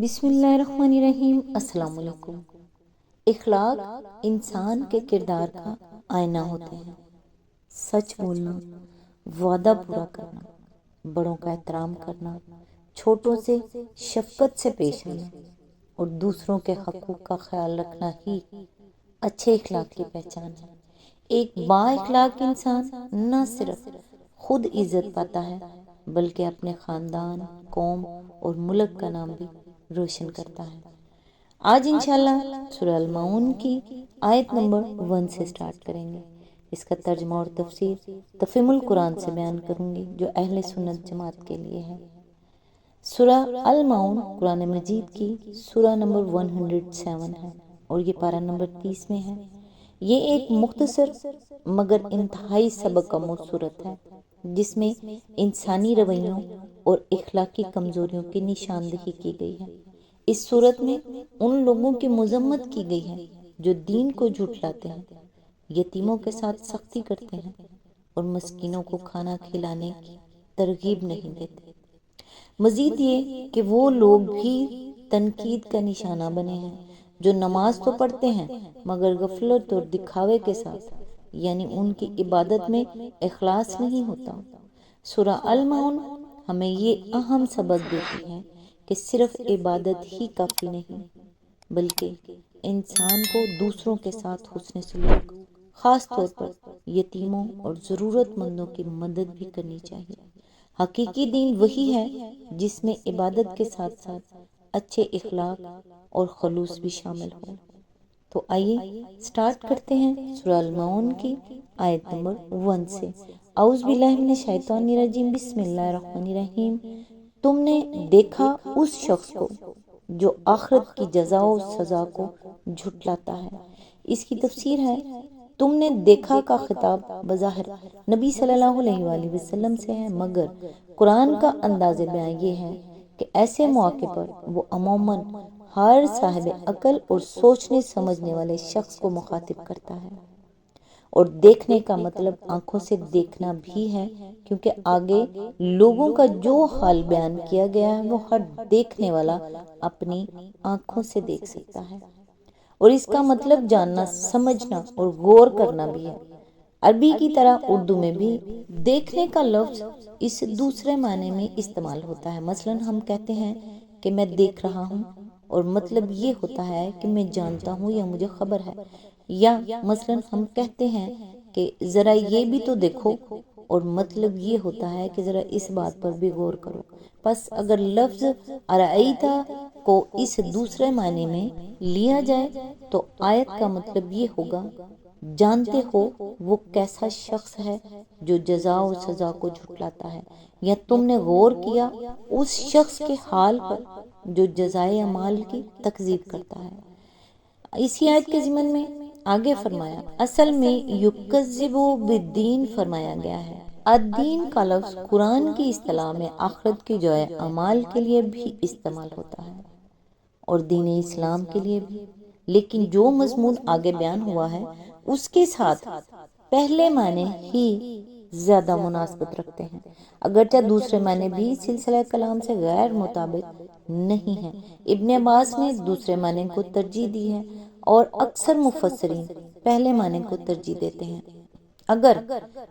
بسم اللہ الرحمن الرحیم۔ السلام علیکم۔ اخلاق انسان کے کردار کا آئینہ ہوتے ہیں۔ سچ بولنا، وعدہ پورا کرنا، بڑوں کا احترام کرنا، چھوٹوں سے شفقت سے پیش آنا اور دوسروں کے حقوق کا خیال رکھنا ہی اچھے اخلاق کی پہچان ہے۔ ایک با اخلاق انسان نہ صرف خود عزت پاتا ہے بلکہ اپنے خاندان، قوم اور ملک کا نام بھی روشن کرتا ہے۔ آج انشاءاللہ سورہ المعون کی آیت نمبر 1 سے سٹارٹ کریں گے۔ اس کا ترجمہ اور تفسیر تفہیم القرآن سے بیان کروں گی جو اہل سنت جماعت کے لیے ہے۔ سورہ المعون قرآن مجید کی سورہ نمبر 107 ہے اور یہ پارہ نمبر 30 میں ہے۔ یہ ایک مختصر مگر انتہائی سبق آموز سورت ہے جس میں انسانی رویوں اور اخلاقی کمزوریوں کی نشاندہی کی گئی ہے۔ اس صورت میں ان لوگوں کی مذمت کی گئی ہے جو دین کو جھٹلاتے ہیں، یتیموں کے ساتھ سختی کرتے ہیں اور مسکینوں کو کھانا کھلانے کی ترغیب نہیں دیتے۔ مزید یہ کہ وہ لوگ بھی تنقید کا نشانہ بنے ہیں جو نماز تو پڑھتے ہیں مگر غفلت اور دکھاوے کے ساتھ، یعنی ان کی عبادت میں اخلاص نہیں ہوتا۔ سورہ المعون ہمیں یہ اہم سبق دیتی ہے کہ صرف عبادت ہی کافی نہیں بلکہ انسان کو دوسروں کے ساتھ حسن سلوک، خاص طور پر یتیموں اور ضرورت مندوں کی مدد بھی کرنی چاہیے۔ حقیقی دین وہی ہے جس میں عبادت کے ساتھ ساتھ اچھے اخلاق اور خلوص بھی شامل ہوں۔ تو آئیے سٹارٹ کرتے ہیں سورہ المعون کی آیت نمبر 1 سے۔ اعوذ باللہ من الشیطان الرجیم، بسم اللہ الرحمن الرحیم۔ تم نے دیکھا اس شخص کو جو آخرت کی جزا و سزا کو جھٹلاتا ہے۔ اس کی تفسیر ہے تم نے دیکھا کا خطاب بظاہر نبی صلی اللہ علیہ وآلہ وسلم سے ہے، مگر قرآن کا انداز بیان یہ ہے کہ ایسے مواقع پر وہ عموماً ہر صاحب عقل اور سوچنے سمجھنے والے شخص کو مخاطب کرتا ہے۔ اور دیکھنے کا مطلب آنکھوں سے دیکھنا بھی ہے کیونکہ آگے لوگوں کا جو حال بیان کیا گیا ہے وہ ہر دیکھنے والا اپنی آنکھوں سے دیکھ سکتا ہے، اور اس کا مطلب جاننا، سمجھنا اور غور کرنا بھی ہے۔ عربی کی طرح اردو میں بھی دیکھنے کا لفظ اس دوسرے معنی میں استعمال ہوتا ہے۔ مثلا ہم کہتے ہیں کہ میں دیکھ رہا ہوں اور مطلب یہ ہوتا ہے کہ میں جانتا ہوں یا مجھے خبر ہے، یا مثلا ہم کہتے ہیں کہ ذرا یہ بھی تو دیکھو اور مطلب یہ ہوتا ہے کہ ذرا اس بات پر بھی غور کرو۔ پس اگر لفظ ارائیتا کو اس دوسرے معنی میں لیا جائے تو آیت کا مطلب یہ ہوگا جانتے ہو وہ کیسا شخص ہے جو جزا و سزا کو جھٹلاتا ہے، یا تم نے غور کیا اس شخص کے حال پر جو جزائے اعمال کی تکذیب کرتا ہے۔ اسی آیت کے ضمن میں آگے فرمایا اصل میں یکذب بالدین فرمایا گیا ہے۔ الدین کا لفظ قرآن کی اصطلاح میں آخرت کی جزائے اعمال کے لیے بھی استعمال ہوتا ہے اور دین اسلام کے لیے بھی، لیکن جو مضمون آگے بیان ہوا ہے اس کے ساتھ پہلے معنی ہی زیادہ مناسبت رکھتے ہیں، اگرچہ دوسرے معنی بھی سلسلہ کلام سے غیر مطابق نہیں ہیں۔ ابن عباس نے دوسرے معنی کو ترجیح دی ہے اور اکثر مفسرین پہلے معنی کو ترجیح دیتے ہیں۔ اگر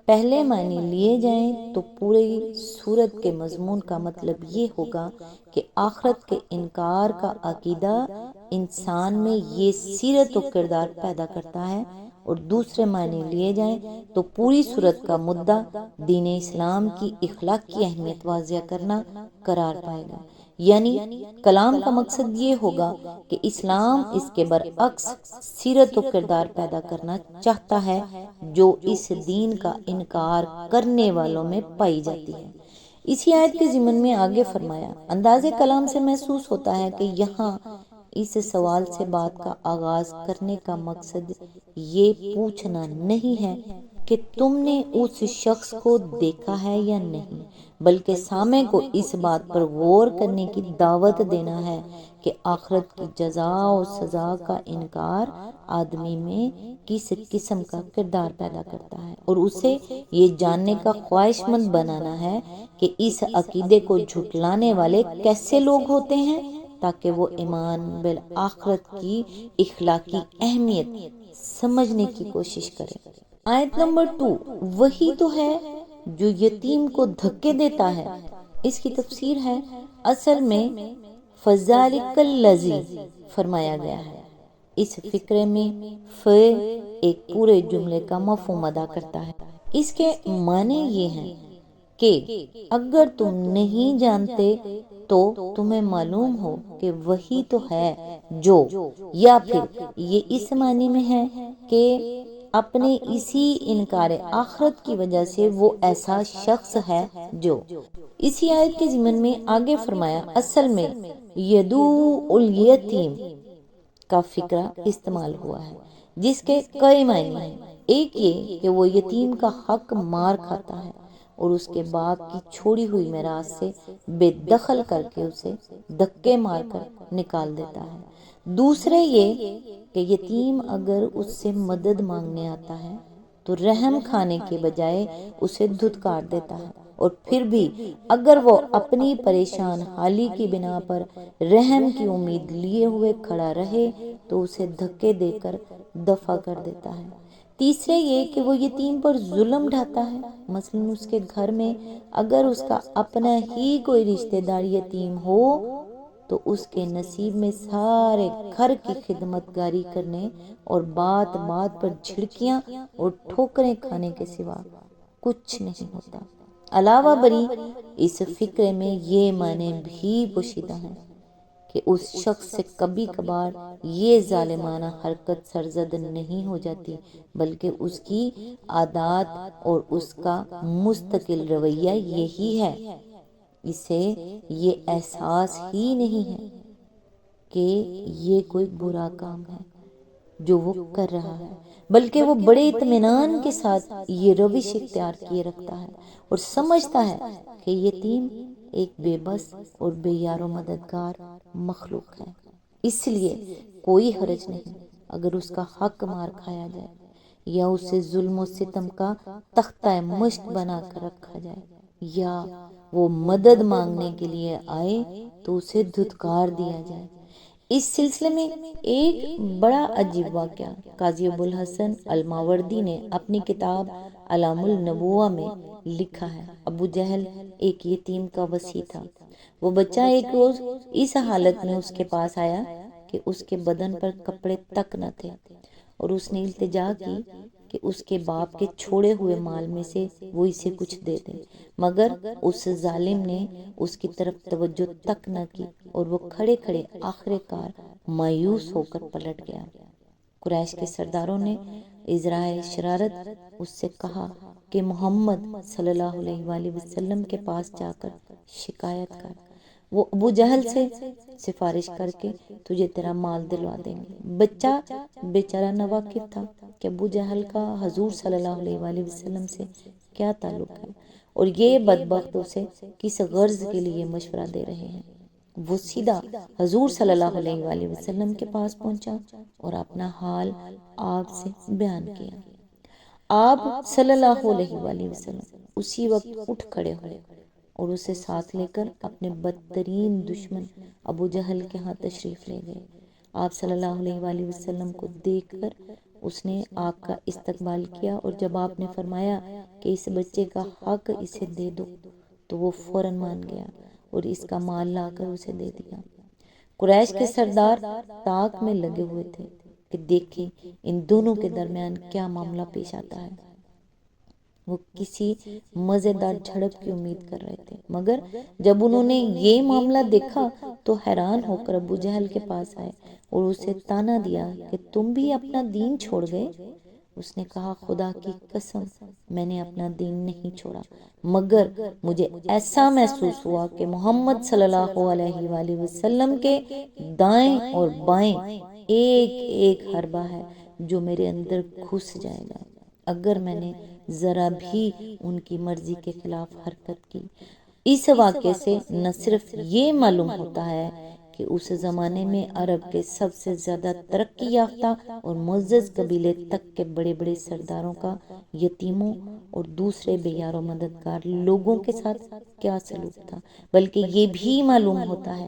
پہلے معنی لیے جائیں تو پوری سورت کے مضمون کا مطلب یہ ہوگا کہ آخرت کے انکار کا عقیدہ انسان میں یہ سیرت و کردار پیدا کرتا ہے، اور دوسرے معنی لیے جائیں تو پوری سورت کا مدعا دین اسلام کی اخلاقی اہمیت واضح کرنا قرار پائے گا۔ یعنی کلام کا مقصد یہ ہوگا کہ اسلام اس کے برعکس سیرت و کردار پیدا کرنا چاہتا ہے جو اس دین کا انکار کرنے والوں میں پائی جاتی ہے۔ اسی آیت کے ضمن میں آگے فرمایا انداز کلام سے محسوس ہوتا ہے کہ یہاں اس سوال سے بات کا آغاز کرنے کا مقصد یہ پوچھنا نہیں ہے کہ تم نے اس شخص کو دیکھا ہے یا نہیں، بلکہ سامع کو اس بات پر غور کرنے کی دعوت دینا ہے کہ آخرت کی جزا و سزا کا انکار آدمی میں کس قسم کا کردار پیدا کرتا ہے، اور اسے یہ جاننے کا خواہش مند بنانا ہے کہ اس عقیدے کو جھٹلانے والے کیسے لوگ ہوتے ہیں تاکہ وہ ایمان بالآخرت کی اخلاقی اہمیت سمجھنے کی کوشش کرے۔ آیت نمبر 2، وہی تو ہے جو یتیم کو دھکے دیتا ہے۔ اس کی تفسیر ہے، اصل میں فَذَلِكَ الَّذِي فرمایا گیا ہے۔ اس فقرے میں ایک پورے جملے کا مفہوم ادا کرتا ہے۔ اس کے معنی یہ ہیں کہ اگر تم نہیں جانتے تو تمہیں معلوم ہو کہ وہی تو ہے جو، یا پھر یہ اس معنی میں ہے کہ اپنے اسی انکار آخرت کی وجہ سے وہ ایسا شخص ہے جو۔ اسی آیت کے ضمن میں آگے فرمایا، اصل میں یدو الیتیم کا فقرہ استعمال ہوا ہے جس کے کئی معنی ہیں۔ ایک یہ کہ وہ یتیم کا حق مار کھاتا ہے اور اس کے باپ کی چھوڑی ہوئی میراث سے بے دخل کر کے اسے دھکے مار کر نکال دیتا ہے۔ دوسرے یہ کہ یتیم اگر اس سے مدد مانگنے آتا ہے تو رحم کھانے کے بجائے اسے دھتکار دیتا ہے، اور پھر بھی اگر وہ اپنی پریشان حالی کی بنا پر رحم کی امید لیے ہوئے کھڑا رہے تو اسے دھکے دے کر دفع کر دیتا ہے۔ تیسرے یہ کہ وہ یتیم پر ظلم ڈھاتا ہے، مثلا اس کے گھر میں اگر اس کا اپنا ہی کوئی رشتہ دار یتیم ہو تو اس کے نصیب میں سارے گھر کی خدمت گاری کرنے اور بات بات پر جھڑکیاں اور ٹھوکریں کھانے کے سوا کچھ نہیں ہوتا۔ علاوہ بری اس فقرے میں یہ معنی بھی پوشیدہ ہیں کہ اس شخص سے کبھی کبھار یہ ظالمانہ حرکت سرزد نہیں ہو جاتی، بلکہ اس کی عادات اور اس کا مستقل رویہ یہی ہے۔ اسے یہ احساس ہی نہیں ہے کہ یہ کوئی برا کام ہے جو وہ کر رہا ہے، بلکہ وہ بڑے اطمینان کے ساتھ یہ روش اختیار کیے رکھتا ہے اور سمجھتا ہے کہ یتیم ایک بے بس اور بے یار و مددگار مخلوق ہے، اس لیے کوئی حرج نہیں اگر اس کا حق مار کھایا جائے یا اسے ظلم و ستم کا تختہ مشق بنا کر رکھا جائے، یا وہ مدد مانگنے کے لیے آئے تو اسے دھتکار دیا جائے۔ اس سلسلے میں ایک بڑا عجیب واقعہ قاضی ابوالحسن الماوردی نے اپنی کتاب علام النبوہ میں لکھا ہے۔ ابو جہل ایک یتیم کا وصی تھا۔ وہ بچہ ایک روز اس حالت میں اس کے پاس آیا کہ اس کے بدن پر کپڑے تک نہ تھے، اور اس نے التجا کی کہ اس کے باپ کے چھوڑے ہوئے مال میں سے وہ اسے کچھ دے دے، مگر اس ظالم نے اس کی طرف توجہ تک نہ کی اور وہ کھڑے کھڑے آخر کار مایوس ہو کر پلٹ گیا۔ قریش کے سرداروں نے اظہار شرارت اس سے کہا کہ محمد صلی اللہ علیہ وآلہ وسلم کے پاس جا کر شکایت کر، وہ ابو جہل سے سفارش کر کے تجھے تیرا مال دلوا دیں گے۔ بچہ بیچارہ ناواقف تھا کہ ابو جہل کا حضور صلی اللہ علیہ وآلہ وسلم سے کیا تعلق ہے اور یہ بدبخت اسے کس غرض کے لیے مشورہ دے رہے ہیں۔ وہ سیدھا حضور صلی اللہ علیہ وآلہ وسلم کے پاس پہنچا اور اپنا حال آپ سے بیان کیا۔ آپ صلی اللہ علیہ وآلہ وسلم اسی وقت اٹھ کھڑے ہوئے اور اسے ساتھ لے کر اپنے بدترین دشمن ابو جہل کے ہاں تشریف لے گئے۔ آپ صلی اللہ علیہ وآلہ وسلم کو دیکھ کر اس نے آپ کا استقبال کیا، اور جب آپ نے فرمایا کہ اس بچے کا حق اسے دے دو تو وہ فوراً مان گیا اور اس کا مال لا کر اسے دے دیا۔ قریش کے سردار طاق میں لگے ہوئے تھے کہ دیکھیں ان دونوں کے درمیان کیا معاملہ پیش آتا ہے۔ وہ کسی مزیدار جھڑپ کی امید کر رہے تھے، مگر جب انہوں نے یہ معاملہ دیکھا تو حیران ہو کر ابو جہل کے پاس آئے اور اسے طعنہ دیا کہ تم بھی اپنا دین چھوڑ گئے۔ اس نے کہا، خدا کی قسم میں نے اپنا دین نہیں چھوڑا، مگر مجھے ایسا محسوس ہوا کہ محمد صلی اللہ علیہ وآلہ وسلم کے دائیں اور بائیں ایک ایک حربہ ہے جو میرے اندر گھس جائے گا اگر میں نے ذرا بھی ان کی مرضی کے خلاف حرکت کی۔ اس واقعے سے نہ صرف یہ معلوم ہوتا ہے کہ اس زمانے میں عرب کے سب سے زیادہ ترقی یافتہ اور معزز قبیلے تک کے بڑے بڑے سرداروں کا یتیموں اور دوسرے بے یار و مددگار لوگوں کے ساتھ کیا سلوک تھا، بلکہ یہ بھی معلوم ہوتا ہے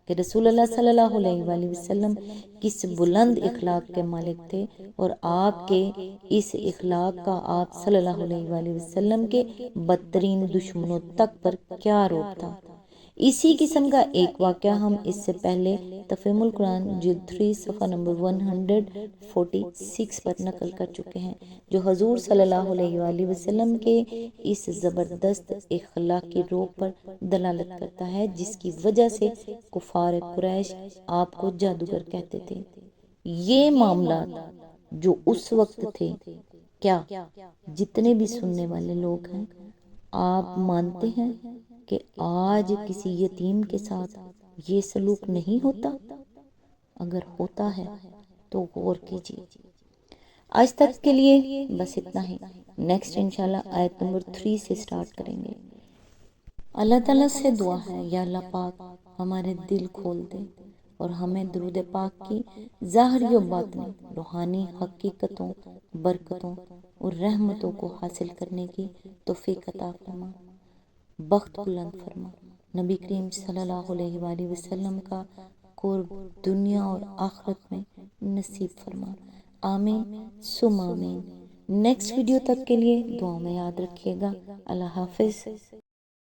کہ کہ رسول اللہ صلی اللہ علیہ وآلہ وسلم کس بلند اخلاق کے مالک تھے اور آپ کے اس اخلاق کا آپ صلی اللہ علیہ وآلہ وسلم کے بدترین دشمنوں تک پر کیا روپ تھا۔ اسی قسم کا ایک واقعہ ہم اس سے پہلے تفہیم القرآن جلد 3 صفحہ نمبر 146 پر نقل کر چکے ہیں، جو حضور صلی اللہ علیہ وآلہ وسلم کے اس زبردست اخلاقی روپ پر دلالت کرتا ہے جس کی وجہ سے کفار قریش آپ کو جادوگر کہتے تھے۔ یہ معاملات جو اس وقت تھے، کیا جتنے بھی سننے والے لوگ ہیں آپ مانتے ہیں کہ آج کسی یتیم کے ساتھ یہ سلوک نہیں ہوتا؟ اگر ہوتا ہے تو غور کیجیے۔ آج تک کے لیے بس اتنا ہی، نیکسٹ انشاءاللہ آیت نمبر 3 سے سٹارٹ کریں گے۔ اللہ تعالیٰ سے دعا ہے یا اللہ پاک ہمارے دل کھول دے اور ہمیں درود پاک کی ظاہری و باطنی روحانی حقیقتوں، برکتوں اور رحمتوں کو حاصل کرنے کی توفیق عطا فرما، بخت بلند فرما، نبی کریم صلی اللہ علیہ وآلہ وسلم کا قرب دنیا اور آخرت میں نصیب فرما، آمین ثم آمین۔ نیکسٹ ویڈیو تک کے لیے دعاؤں میں یاد رکھیے گا۔ اللہ حافظ۔